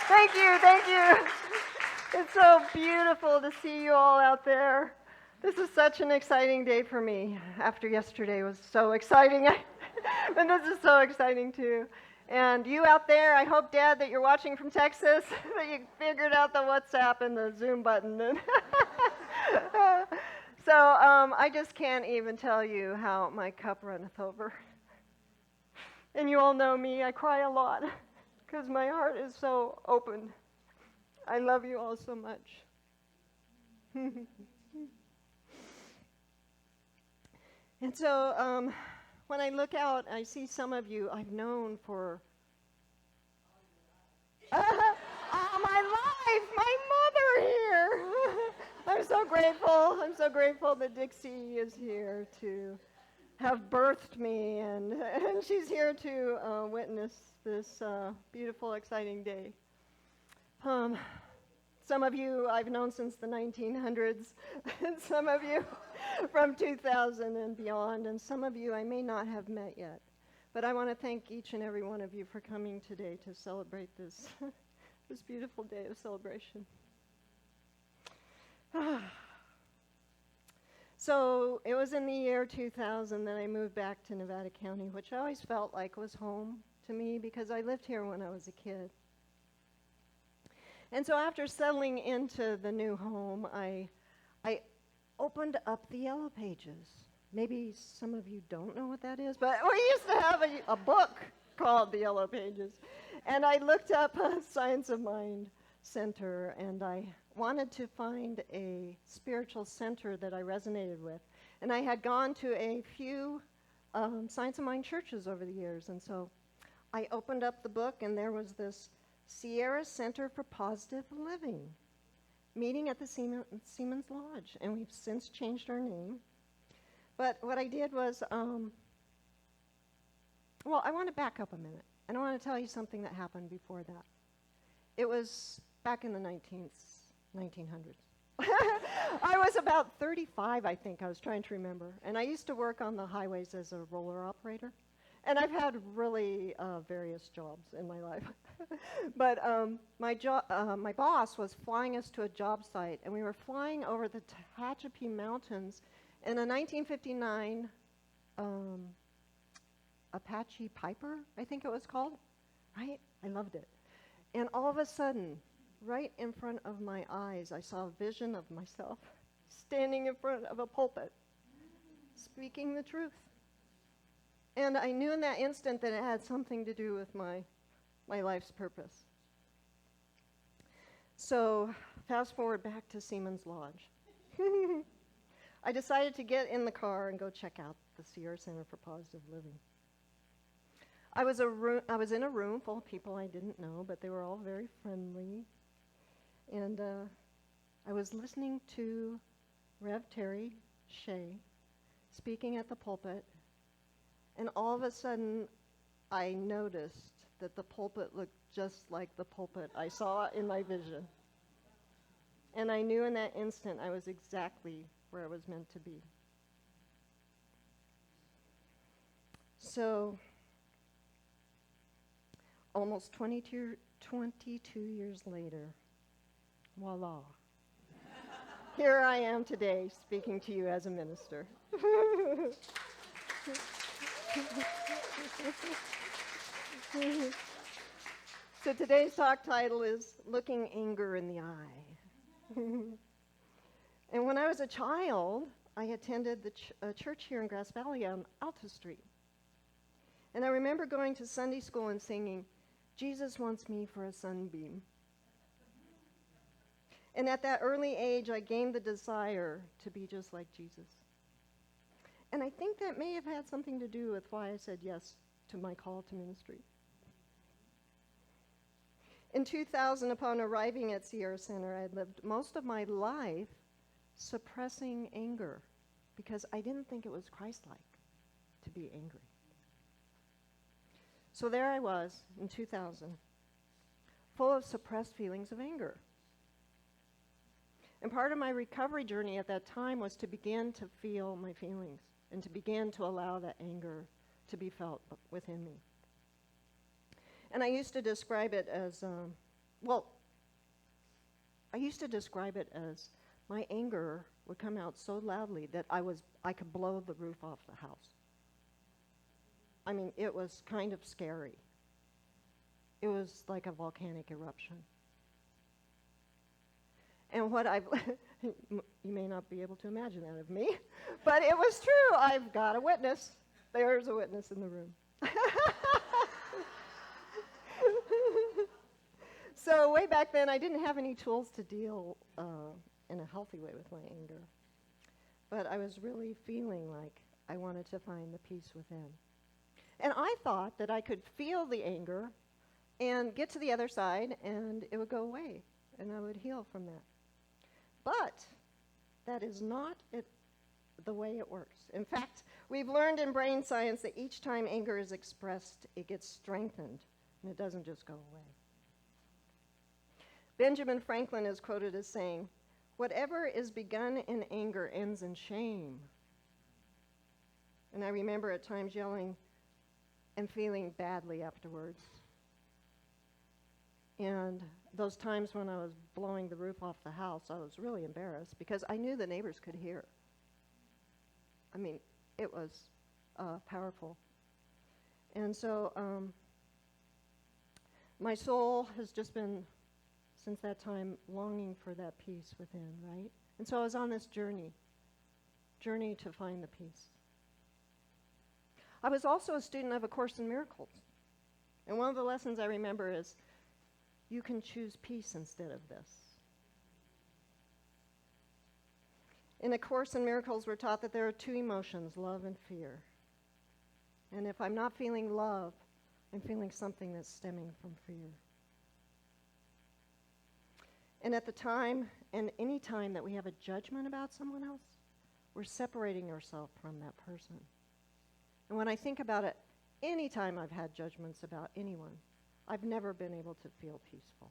Thank you, thank you. It's so beautiful to see you all out there. This is such an exciting day for me. After yesterday was so exciting, and this is so exciting too. And you out there, I hope, Dad, that you're watching from Texas, that you figured out the WhatsApp and the Zoom button. I just can't even tell you how my cup runneth over. And you all know me, I cry a lot because my heart is so open. I love you all so much. And so when I look out, I see some of you I've known for all my life, my mother here. I'm so grateful. I'm so grateful that Dixie is here to have birthed me, and she's here to witness this beautiful, exciting day. Some of you I've known since the 1900s, and some of you from 2000 and beyond, and some of you I may not have met yet. But I want to thank each and every one of you for coming today to celebrate this, this beautiful day of celebration. So it was in the year 2000 that I moved back to Nevada County, which I always felt like was home to me because I lived here when I was a kid. And so after settling into the new home, I opened up the Yellow Pages. Maybe some of you don't know what that is, but we used to have a book called the Yellow Pages. And I looked up a Science of Mind center, and I wanted to find a spiritual center that I resonated with. And I had gone to a few Science of Mind churches over the years, and so I opened up the book, and there was this Sierra Center for Positive Living meeting at the Siemens Lodge, and we've since changed our name. But what I did was, well, I want to back up a minute, and I want to tell you something that happened before that. It was back in the 1900s. I was about 35, I think. I was trying to remember. And I used to work on the highways as a roller operator. And I've had really various jobs in my life. But my boss was flying us to a job site, and we were flying over the Tehachapi Mountains in a 1959 Apache Piper, I think it was called. Right? I loved it. And all of a sudden, right in front of my eyes, I saw a vision of myself standing in front of a pulpit, speaking the truth. And I knew in that instant that it had something to do with my life's purpose. So fast forward back to Siemens Lodge. I decided to get in the car and go check out the Sierra Center for Positive Living. I was in a room full of people I didn't know, but they were all very friendly. And I was listening to Rev Terry Shea speaking at the pulpit. And all of a sudden, I noticed that the pulpit looked just like the pulpit I saw in my vision. And I knew in that instant I was exactly where I was meant to be. So, almost 22 years later, voila. Here I am today speaking to you as a minister. So today's talk title is Looking Anger in the Eye. And when I was a child, I attended the church here in Grass Valley on Alta Street. And I remember going to Sunday school and singing, "Jesus wants me for a sunbeam." And at that early age, I gained the desire to be just like Jesus. And I think that may have had something to do with why I said yes to my call to ministry. In 2000, upon arriving at Sierra Center, I had lived most of my life suppressing anger because I didn't think it was Christ-like to be angry. So there I was in 2000, full of suppressed feelings of anger. And part of my recovery journey at that time was to begin to feel my feelings and to begin to allow that anger to be felt within me. And I used to describe it as, my anger would come out so loudly that I could blow the roof off the house. I mean, it was kind of scary. It was like a volcanic eruption. And what you may not be able to imagine that of me, but it was true. I've got a witness. There's a witness in the room. So way back then, I didn't have any tools to deal in a healthy way with my anger. But I was really feeling like I wanted to find the peace within. And I thought that I could feel the anger and get to the other side, and it would go away, and I would heal from that. But that is not the way it works. In fact, we've learned in brain science that each time anger is expressed, it gets strengthened, and it doesn't just go away. Benjamin Franklin is quoted as saying, "Whatever is begun in anger ends in shame." And I remember at times yelling and feeling badly afterwards. And those times when I was blowing the roof off the house, I was really embarrassed because I knew the neighbors could hear. I mean, it was powerful. And so my soul has just been, since that time, longing for that peace within, right? And so I was on this journey to find the peace. I was also a student of A Course in Miracles. And one of the lessons I remember is, you can choose peace instead of this. In A Course in Miracles, we're taught that there are two emotions, love and fear. And if I'm not feeling love, I'm feeling something that's stemming from fear. And at the time, and any time that we have a judgment about someone else, we're separating ourselves from that person. And when I think about it, any time I've had judgments about anyone, I've never been able to feel peaceful.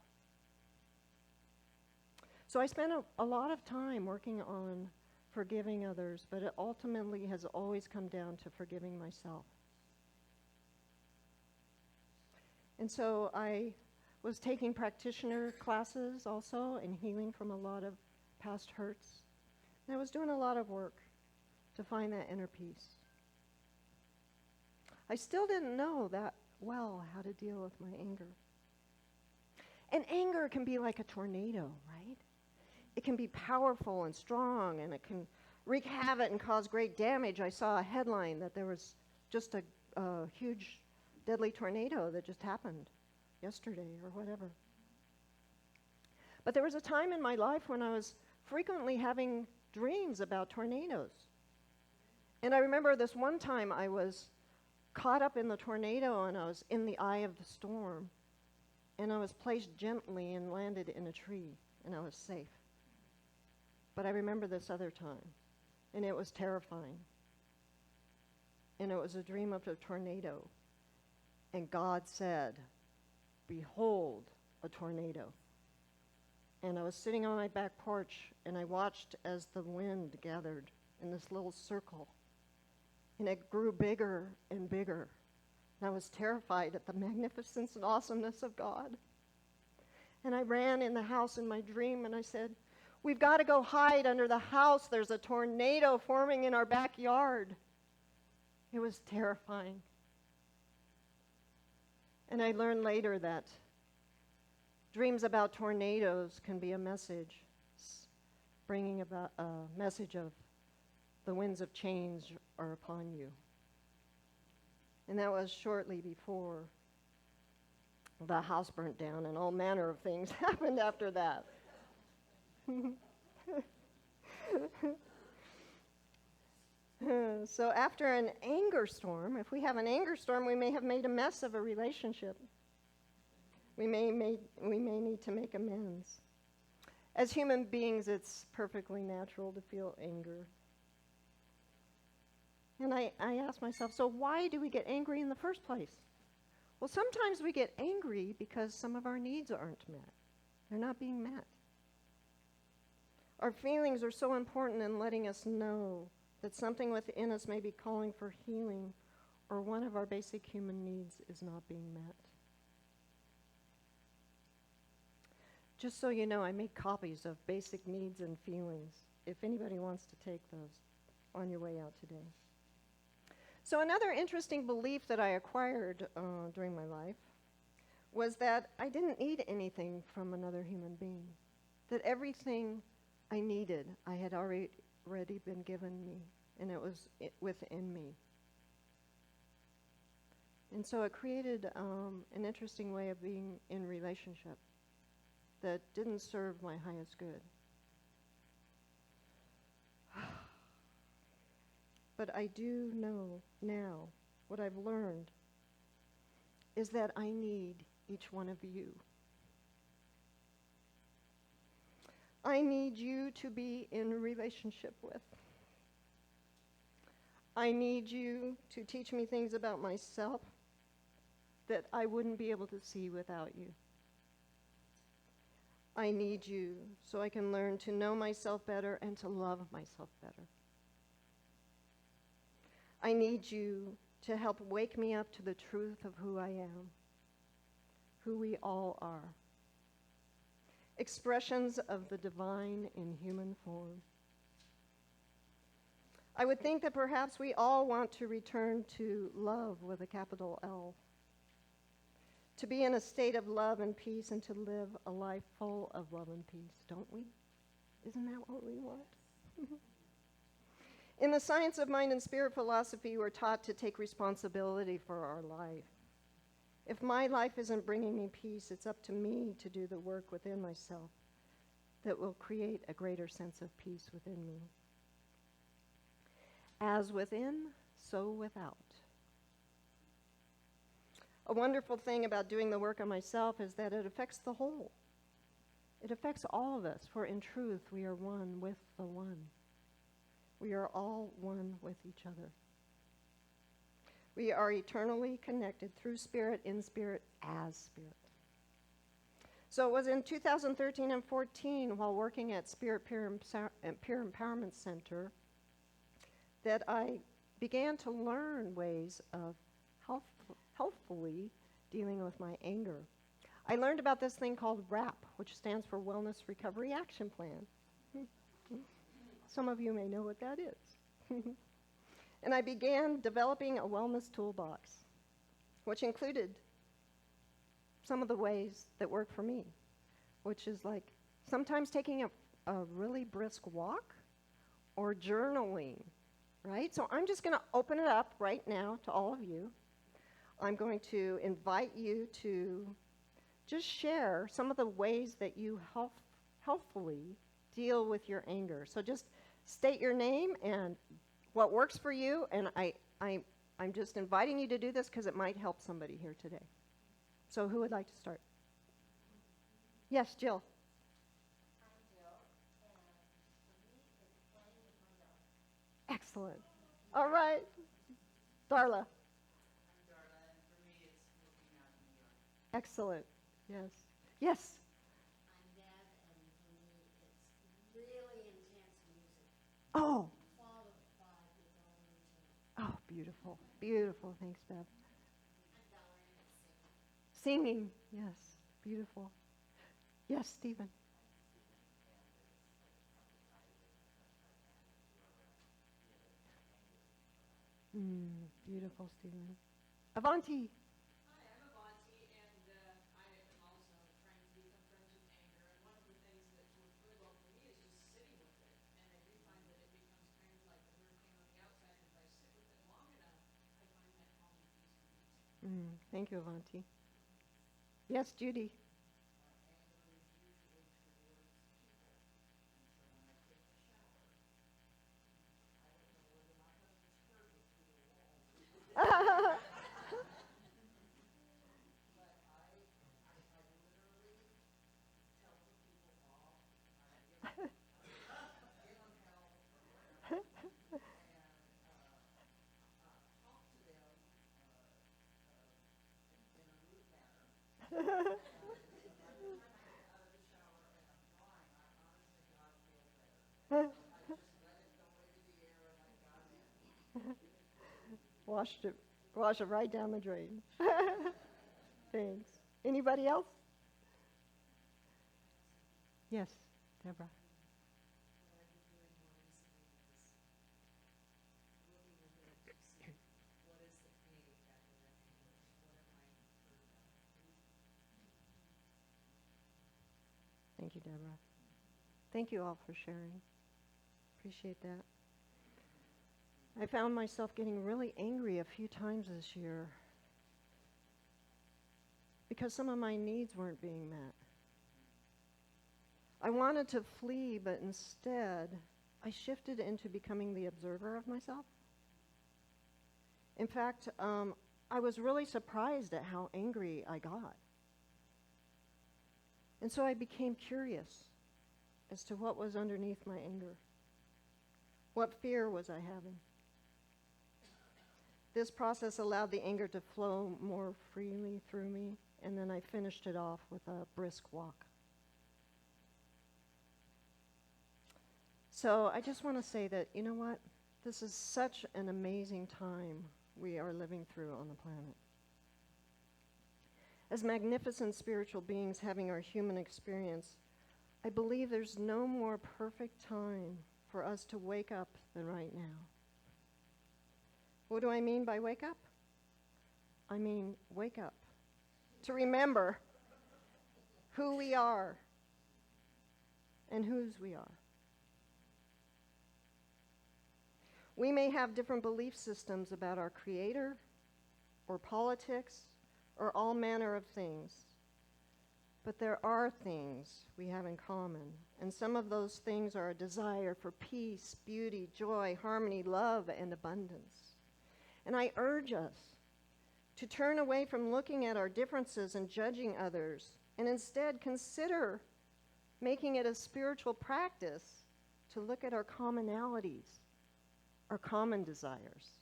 So I spent a lot of time working on forgiving others, but it ultimately has always come down to forgiving myself. And so I was taking practitioner classes also and healing from a lot of past hurts. And I was doing a lot of work to find that inner peace. I still didn't know that well how to deal with my anger. And anger can be like a tornado, right? It can be powerful and strong, and it can wreak havoc and cause great damage. I saw a headline that there was just a huge, deadly tornado that just happened yesterday or whatever. But there was a time in my life when I was frequently having dreams about tornadoes. And I remember this one time I was caught up in the tornado, and I was in the eye of the storm, and I was placed gently and landed in a tree, and I was safe. But I remember this other time, and it was terrifying. And it was a dream of a tornado. And God said, "Behold, a tornado." And I was sitting on my back porch, and I watched as the wind gathered in this little circle. And it grew bigger and bigger. And I was terrified at the magnificence and awesomeness of God. And I ran in the house in my dream, and I said, "We've got to go hide under the house. There's a tornado forming in our backyard." It was terrifying. And I learned later that dreams about tornadoes can be a message, bringing about a message of the winds of change are upon you. And that was shortly before the house burnt down, and all manner of things happened after that. So after an anger storm, if we have an anger storm, we may have made a mess of a relationship. We may need to make amends. As human beings, it's perfectly natural to feel anger. And I ask myself, so why do we get angry in the first place? Well, sometimes we get angry because some of our needs aren't met. They're not being met. Our feelings are so important in letting us know that something within us may be calling for healing or one of our basic human needs is not being met. Just so you know, I make copies of basic needs and feelings if anybody wants to take those on your way out today. So another interesting belief that I acquired during my life was that I didn't need anything from another human being, that everything I needed I had already been given me, and it was within me. And so it created an interesting way of being in relationship that didn't serve my highest good. But I do know now, what I've learned is that I need each one of you. I need you to be in relationship with. I need you to teach me things about myself that I wouldn't be able to see without you. I need you so I can learn to know myself better and to love myself better. I need you to help wake me up to the truth of who I am, who we all are. Expressions of the divine in human form. I would think that perhaps we all want to return to love with a capital L. To be in a state of love and peace and to live a life full of love and peace, don't we? Isn't that what we want? In the science of mind and spirit philosophy, we're taught to take responsibility for our life. If my life isn't bringing me peace, it's up to me to do the work within myself that will create a greater sense of peace within me. As within, so without. A wonderful thing about doing the work on myself is that it affects the whole. It affects all of us, for in truth, we are one with the one. We are all one with each other. We are eternally connected through spirit, in spirit, as spirit. So it was in 2013 and 14, while working at Spirit Peer Empowerment Center, that I began to learn ways of healthfully dealing with my anger. I learned about this thing called WRAP, which stands for Wellness Recovery Action Plan. Some of you may know what that is. And I began developing a wellness toolbox, which included some of the ways that work for me, which is like sometimes taking a really brisk walk or journaling, right? So I'm just going to open it up right now to all of you. I'm going to invite you to just share some of the ways that you helpfully deal with your anger. So just state your name and what works for you, and I'm just inviting you to do this because it might help somebody here today. So who would like to start? Yes, Jill. I'm Jill, and for me, it's playing with my dog. Excellent. All right. Darla. I'm Darla, and for me, it's working out in the yard. Excellent. Yes. Yes. I'm Deb, and for me, it's really intense music, Oh. followed by his own routine. Oh, beautiful. Beautiful. Thanks, Bev. I'm Valerie, and it's singing. Singing. Yes. Beautiful. Yes, Stephen. Beautiful, Stephen. Avanti. Hi, I'm Avanti, and I am also trying to become friends with anger. And one of the things that's worked really well for me is just sitting with it. And I do find that it becomes kind of like a hurricane on the outside. And if I sit with it long enough, I find that calm and peace and peace. Thank you, Avanti. Yes, Judy. Anger is usually towards people. And so when I take a shower, I don't know whether my husband's heard me through the walls. But I literally tell the people off. I give them hell or whatever. And talk to them in a rude manner. By the time I get out of the shower and I'm drying, I honestly God feel better. I just let it go into the air and I got in. Washed it Wash it right down the drain. Thanks. Anybody else? Yes, Deborah. Thank you, Deborah. Thank you all for sharing. Appreciate that. I found myself getting really angry a few times this year because some of my needs weren't being met. I wanted to flee, but instead, I shifted into becoming the observer of myself. In fact, I was really surprised at how angry I got. And so I became curious as to what was underneath my anger. What fear was I having? This process allowed the anger to flow more freely through me, and then I finished it off with a brisk walk. So I just want to say that, you know what? This is such an amazing time we are living through on the planet. As magnificent spiritual beings having our human experience, I believe there's no more perfect time for us to wake up than right now. What do I mean by wake up? I mean wake up to remember who we are and whose we are. We may have different belief systems about our Creator or politics or all manner of things, but there are things we have in common, and some of those things are a desire for peace, beauty, joy, harmony, love, and abundance. And I urge us to turn away from looking at our differences and judging others, and instead consider making it a spiritual practice to look at our commonalities, our common desires.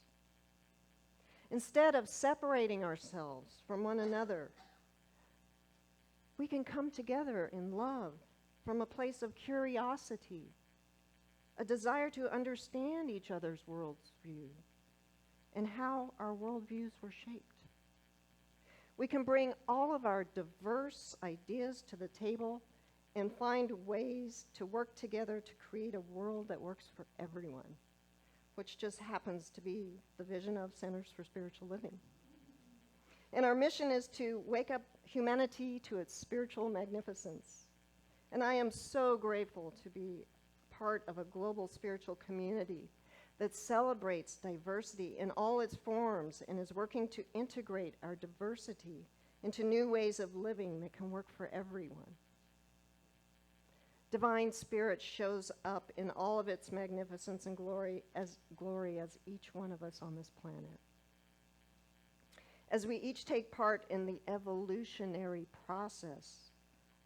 Instead of separating ourselves from one another, we can come together in love from a place of curiosity, a desire to understand each other's worldview and how our worldviews were shaped. We can bring all of our diverse ideas to the table and find ways to work together to create a world that works for everyone, which just happens to be the vision of Centers for Spiritual Living. And our mission is to wake up humanity to its spiritual magnificence. And I am so grateful to be part of a global spiritual community that celebrates diversity in all its forms and is working to integrate our diversity into new ways of living that can work for everyone. Divine Spirit shows up in all of its magnificence and glory as each one of us on this planet. As we each take part in the evolutionary process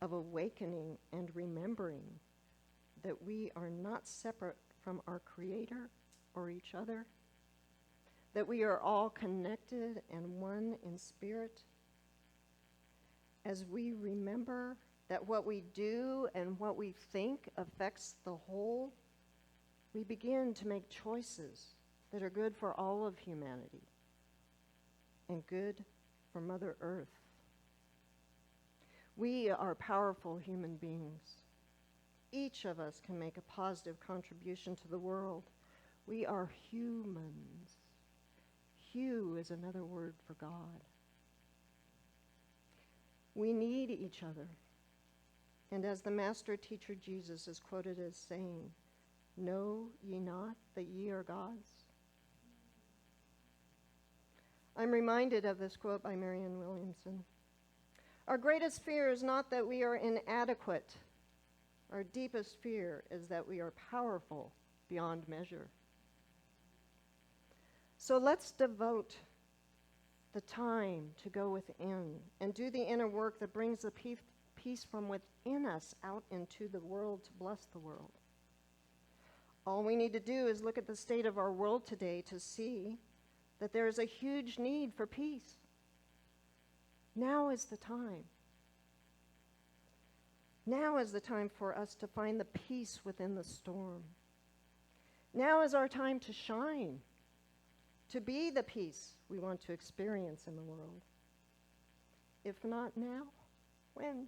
of awakening and remembering that we are not separate from our Creator or each other, that we are all connected and one in spirit, as we remember that what we do and what we think affects the whole, we begin to make choices that are good for all of humanity and good for Mother Earth. We are powerful human beings. Each of us can make a positive contribution to the world. We are humans. Hu is another word for God. We need each other. And as the master teacher Jesus is quoted as saying, "Know ye not that ye are gods?" I'm reminded of this quote by Marianne Williamson. Our greatest fear is not that we are inadequate. Our deepest fear is that we are powerful beyond measure. So let's devote the time to go within and do the inner work that brings the peace from within us out into the world to bless the world. All we need to do is look at the state of our world today to see that there is a huge need for peace. Now is the time. Now is the time for us to find the peace within the storm. Now is our time to shine. to be the peace we want to experience in the world. If not now, when?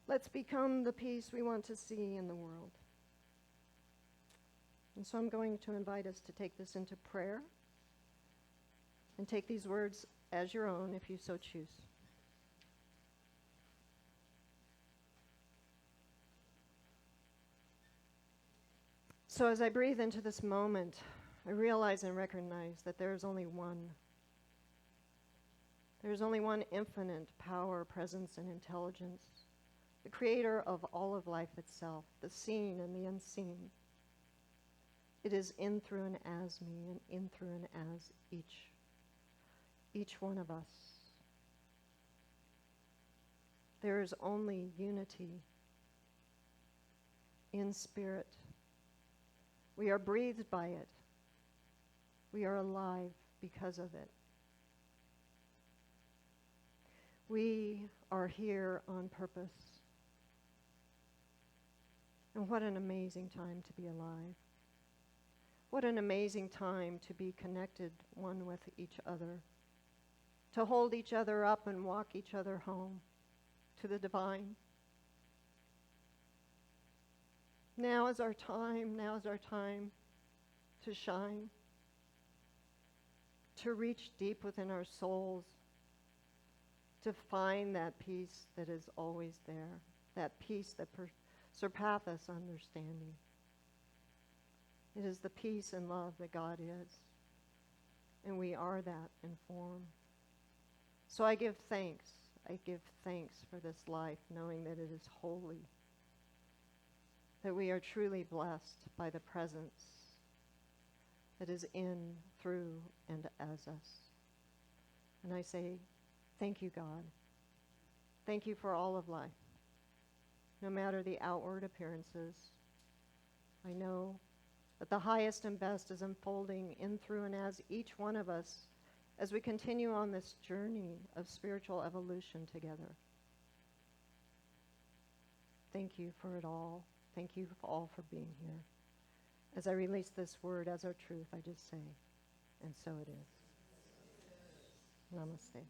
Let's become the peace we want to see in the world. And so I'm going to invite us to take this into prayer and take these words as your own if you so choose. So as I breathe into this moment, I realize and recognize that there is only one. There is only one infinite power, presence, and intelligence, the creator of all of life itself, the seen and the unseen. It is in, through, and as me, and in, through, and as each one of us. There is only unity in spirit. We are breathed by it. We are alive because of it. We are here on purpose. And what an amazing time to be alive. What an amazing time to be connected one with each other, to hold each other up and walk each other home to the divine. Now is our time to shine, to reach deep within our souls, to find that peace that is always there, that peace that surpasseth understanding. It is the peace and love that God is, and we are that in form. So I give thanks for this life, knowing that it is holy, that we are truly blessed by the presence that is in, through, and as us. And I say, thank you, God. Thank you for all of life. No matter the outward appearances, I know that the highest and best is unfolding in, through, and as each one of us as we continue on this journey of spiritual evolution together. Thank you for it all. Thank you all for being here. As I release this word as our truth, I just say, and so it is. Namaste.